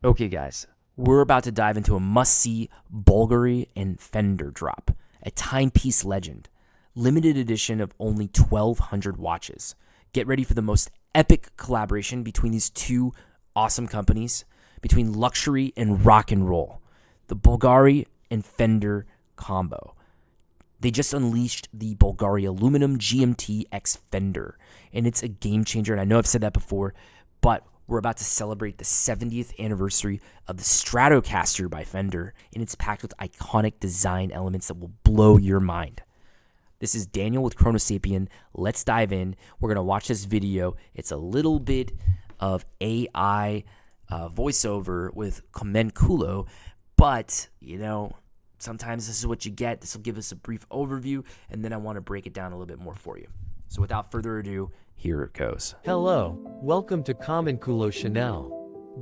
Okay, guys, we're about to dive into a must-see Bulgari and Fender drop, a timepiece legend, limited edition of only 1,200 watches. Get ready for the most epic collaboration between these two awesome companies, between luxury and rock and roll, the Bulgari and Fender combo. They just unleashed the Bulgari Aluminum GMT X Fender, and it's a game changer, and I know I've said that before, but we're about to celebrate the 70th anniversary of the Stratocaster by Fender, and it's packed with iconic design elements that will blow your mind. This is Daniel with Chronosapien. Let's dive in. We're going to watch this video. It's a little bit of AI voiceover with Comenculo, but, sometimes this is what you get. This will give us a brief overview, and then I want to break it down a little bit more for you. So without further ado, here it goes. Hello, welcome to Comenculo Chanel.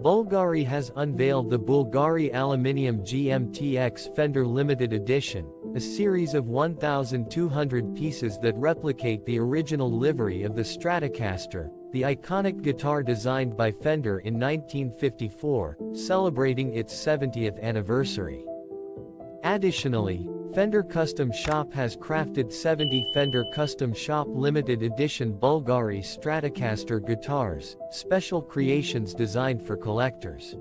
Bulgari has unveiled the Bulgari Aluminium GMTX Fender Limited Edition, a series of 1,200 pieces that replicate the original livery of the Stratocaster, the iconic guitar designed by Fender in 1954, celebrating its 70th anniversary. Additionally, Fender Custom Shop has crafted 70 Fender Custom Shop Limited Edition Bulgari Stratocaster guitars, special creations designed for collectors.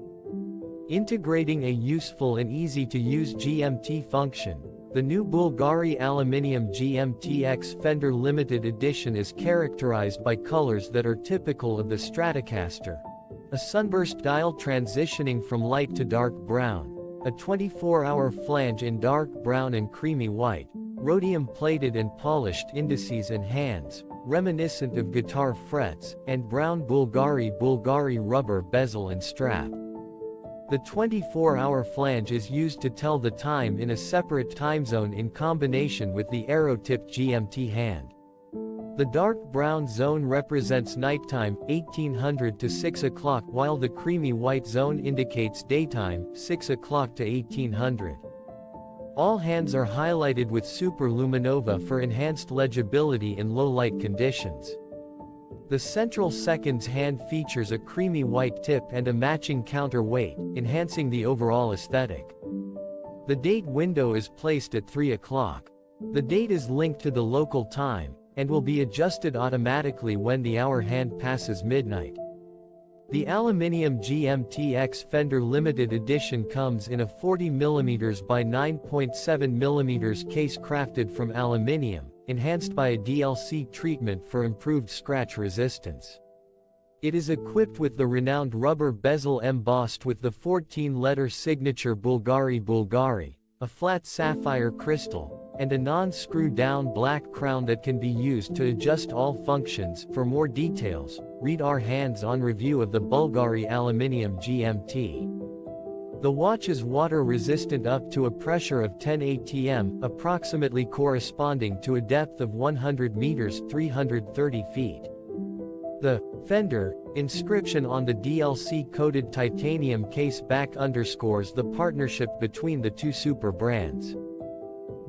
Integrating a useful and easy-to-use GMT function, the new Bulgari Aluminium GMTX Fender Limited Edition is characterized by colors that are typical of the Stratocaster. A sunburst dial transitioning from light to dark brown. A 24-hour flange in dark brown and creamy white, rhodium-plated and polished indices and hands, reminiscent of guitar frets, and brown Bulgari rubber bezel and strap. The 24-hour flange is used to tell the time in a separate time zone in combination with the arrow-tipped GMT hand. The dark brown zone represents nighttime, 1800 to 6 o'clock, while the creamy white zone indicates daytime, 6 o'clock to 1800. All hands are highlighted with Super-LumiNova for enhanced legibility in low-light conditions. The central seconds hand features a creamy white tip and a matching counterweight, enhancing the overall aesthetic. The date window is placed at 3 o'clock. The date is linked to the local time, and will be adjusted automatically when the hour hand passes midnight. The Aluminium GMTX Fender Limited Edition comes in a 40mm by 9.7mm case crafted from aluminium, enhanced by a DLC treatment for improved scratch resistance. It is equipped with the renowned rubber bezel embossed with the 14-letter signature Bulgari, a flat sapphire crystal, and a non-screw-down black crown that can be used to adjust all functions. For more details, read our hands-on review of the Bulgari Aluminium GMT. The watch is water-resistant up to a pressure of 10 atm, approximately corresponding to a depth of 100 meters (330 feet). The Fender inscription on the DLC-coated titanium case back underscores the partnership between the two super brands.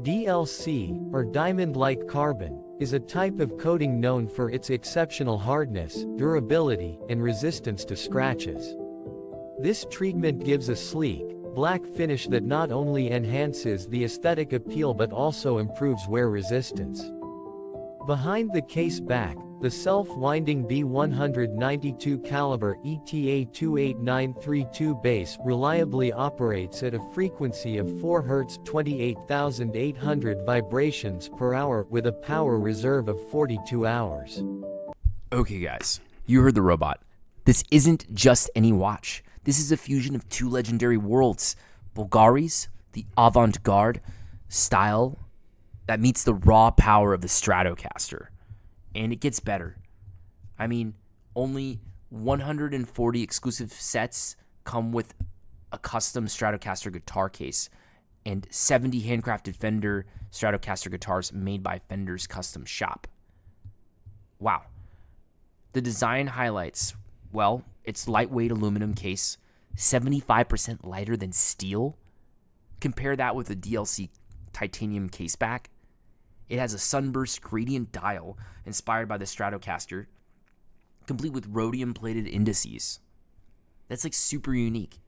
DLC, or diamond-like carbon, is a type of coating known for its exceptional hardness, durability, and resistance to scratches. This treatment gives a sleek, black finish that not only enhances the aesthetic appeal but also improves wear resistance. Behind the case back, the self-winding B192 caliber ETA 28932 bass reliably operates at a frequency of 4 Hz 28,800 vibrations per hour with a power reserve of 42 hours. Okay, guys, you heard the robot. This isn't just any watch. This is a fusion of two legendary worlds. Bulgari's, the avant-garde style that meets the raw power of the Stratocaster. And it gets better. I mean, only 140 exclusive sets come with a custom Stratocaster guitar case and 70 handcrafted Fender Stratocaster guitars made by Fender's custom shop. Wow. The design highlights, well, its lightweight aluminum case, 75% lighter than steel. Compare that with the DLC titanium case back. It has a Sunburst gradient dial inspired by the Stratocaster, complete with rhodium-plated indices. That's like super unique.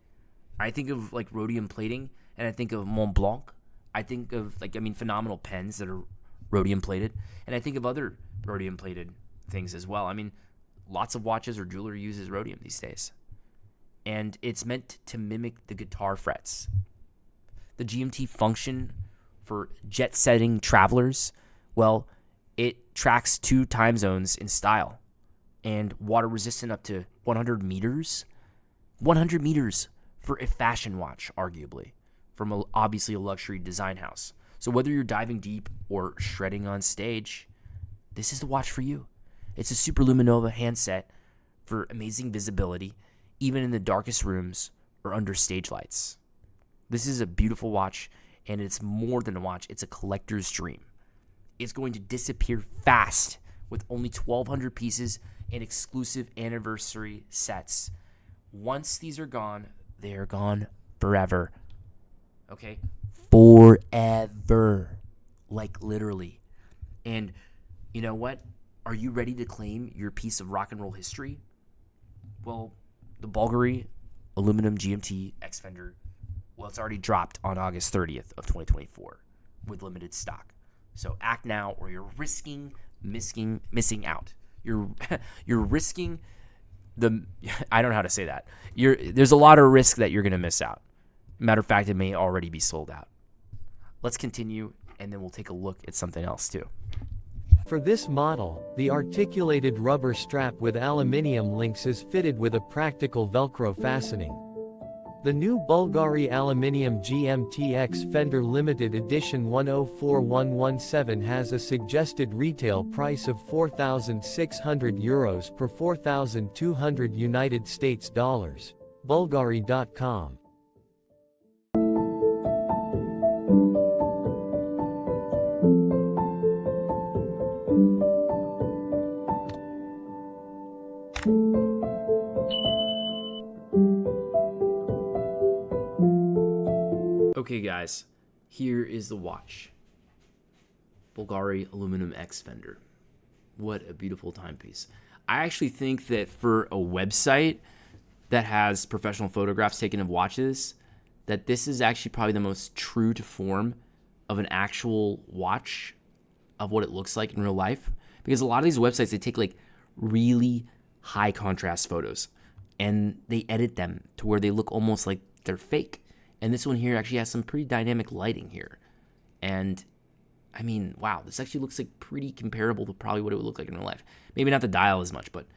I think of like rhodium plating, and I think of Mont Blanc. I think of phenomenal pens that are rhodium plated, and I think of other rhodium plated things as well. I mean, lots of watches or jewelry uses rhodium these days, and it's meant to mimic the guitar frets. The GMT function for jet-setting travelers, well, it tracks 2 time zones in style and water resistant up to 100 meters. 100 meters for a fashion watch, arguably, from obviously a luxury design house. So whether you're diving deep or shredding on stage, this is the watch for you. It's a Super-LumiNova handset for amazing visibility, even in the darkest rooms or under stage lights. This is a beautiful watch, and it's more than a watch. It's a collector's dream. It's going to disappear fast with only 1,200 pieces and exclusive anniversary sets. Once these are gone, they are gone forever. Okay? Forever. Like literally. And you know what? Are you ready to claim your piece of rock and roll history? Well, the Bulgari aluminum GMT X Fender, well, it's already dropped on August 30th of 2024 with limited stock. So act now, or you're risking missing out. You're risking I don't know how to say that. There's a lot of risk that you're going to miss out. Matter of fact, it may already be sold out. Let's continue, and then we'll take a look at something else too. For this model, the articulated rubber strap with aluminium links is fitted with a practical Velcro fastening. The new Bulgari Aluminium GMTX Fender Limited Edition 104117 has a suggested retail price of €4,600 per 4,200 United States dollars. Bulgari.com. Okay guys, here is the watch. Bulgari Aluminum X Fender. What a beautiful timepiece. I actually think that for a website that has professional photographs taken of watches, that this is actually probably the most true to form of an actual watch of what it looks like in real life. Because a lot of these websites, they take like really high contrast photos and they edit them to where they look almost like they're fake. And this one here actually has some pretty dynamic lighting here. And I mean, wow, this actually looks like pretty comparable to probably what it would look like in real life. Maybe not the dial as much, but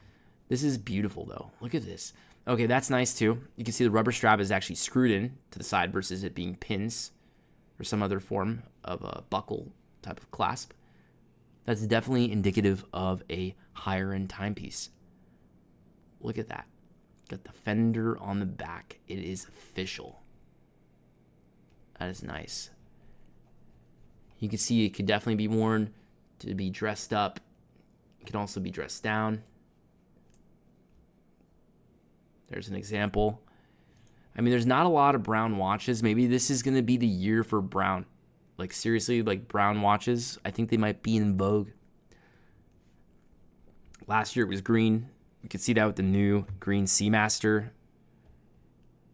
this is beautiful though. Look at this. Okay, that's nice too. You can see the rubber strap is actually screwed in to the side versus it being pins or some other form of a buckle type of clasp. That's definitely indicative of a higher end timepiece. Look at that. Got the Fender on the back. It is official. That is nice. You can see it could definitely be worn to be dressed up. It can also be dressed down. There's an example. I mean, there's not a lot of brown watches. Maybe this is going to be the year for brown. Like, seriously, like brown watches. I think they might be in vogue. Last year it was green. You can see that with the new green Seamaster.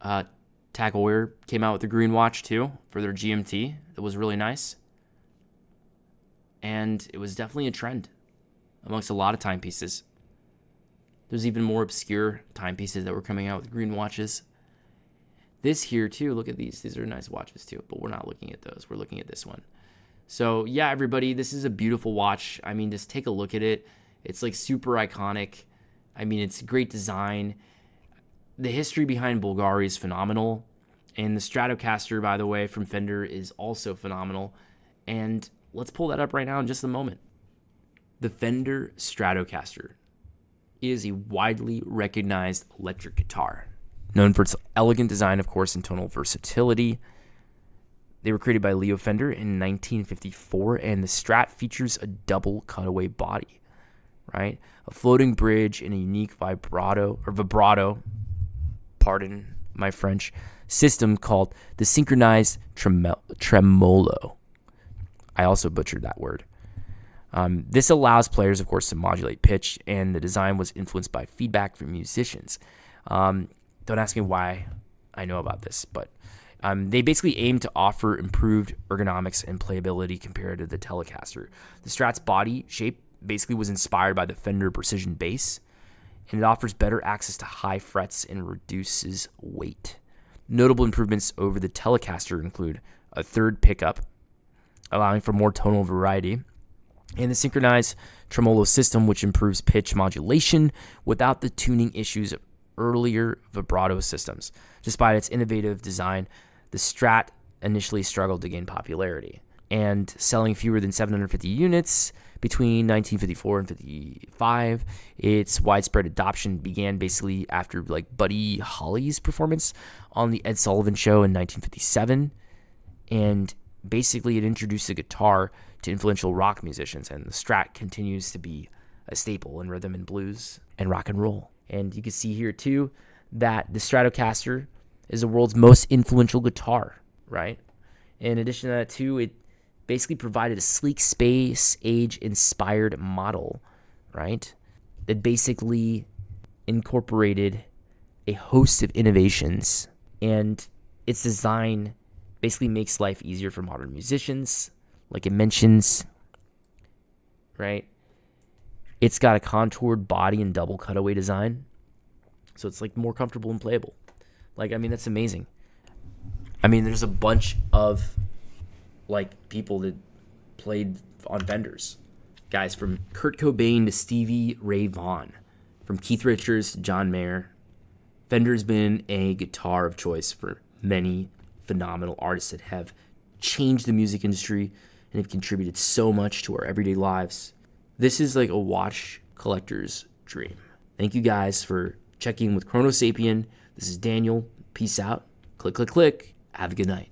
Tag Heuer came out with the green watch too for their GMT. It was really nice. And it was definitely a trend amongst a lot of timepieces. There's even more obscure timepieces that were coming out with green watches. This here too, look at these. These are nice watches too, but we're not looking at those. We're looking at this one. So yeah, everybody, this is a beautiful watch. I mean, just take a look at it. It's like super iconic. I mean, it's great design. The history behind Bulgari is phenomenal. And the Stratocaster, by the way, from Fender is also phenomenal. And let's pull that up right now in just a moment. The Fender Stratocaster is a widely recognized electric guitar, known for its elegant design, of course, and tonal versatility. They were created by Leo Fender in 1954, and the Strat features a double cutaway body, right? A floating bridge and a unique vibrato, pardon my French, system called the synchronized tremolo. I also butchered that word. This allows players, of course, to modulate pitch, and the design was influenced by feedback from musicians. Don't ask me why I know about this, but they basically aim to offer improved ergonomics and playability compared to the Telecaster. The Strat's body shape basically was inspired by the Fender Precision bass, and it offers better access to high frets and reduces weight. Notable improvements over the Telecaster include a third pickup, allowing for more tonal variety, and the synchronized tremolo system, which improves pitch modulation without the tuning issues of earlier vibrato systems. Despite its innovative design, the Strat initially struggled to gain popularity, and selling fewer than 750 units between 1954 and 55. Its widespread adoption began basically after like Buddy Holly's performance on the Ed Sullivan Show in 1957, and basically it introduced the guitar to influential rock musicians, and the Strat continues to be a staple in rhythm and blues and rock and roll. And you can see here too that the Stratocaster is the world's most influential guitar, right? In addition to that too, it basically provided a sleek space age inspired model, right? That basically incorporated a host of innovations, and its design basically makes life easier for modern musicians, like it mentions, right? It's got a contoured body and double cutaway design, so it's like more comfortable and playable. Like, I mean, that's amazing. I mean, there's a bunch of like people that played on Fenders, guys from Kurt Cobain to Stevie Ray Vaughan, from Keith Richards to John Mayer. Fender's been a guitar of choice for many phenomenal artists that have changed the music industry and have contributed so much to our everyday lives. This is like a watch collector's dream. Thank you guys for checking in with Chrono Sapien. This is Daniel. Peace out. Click, click, click. Have a good night.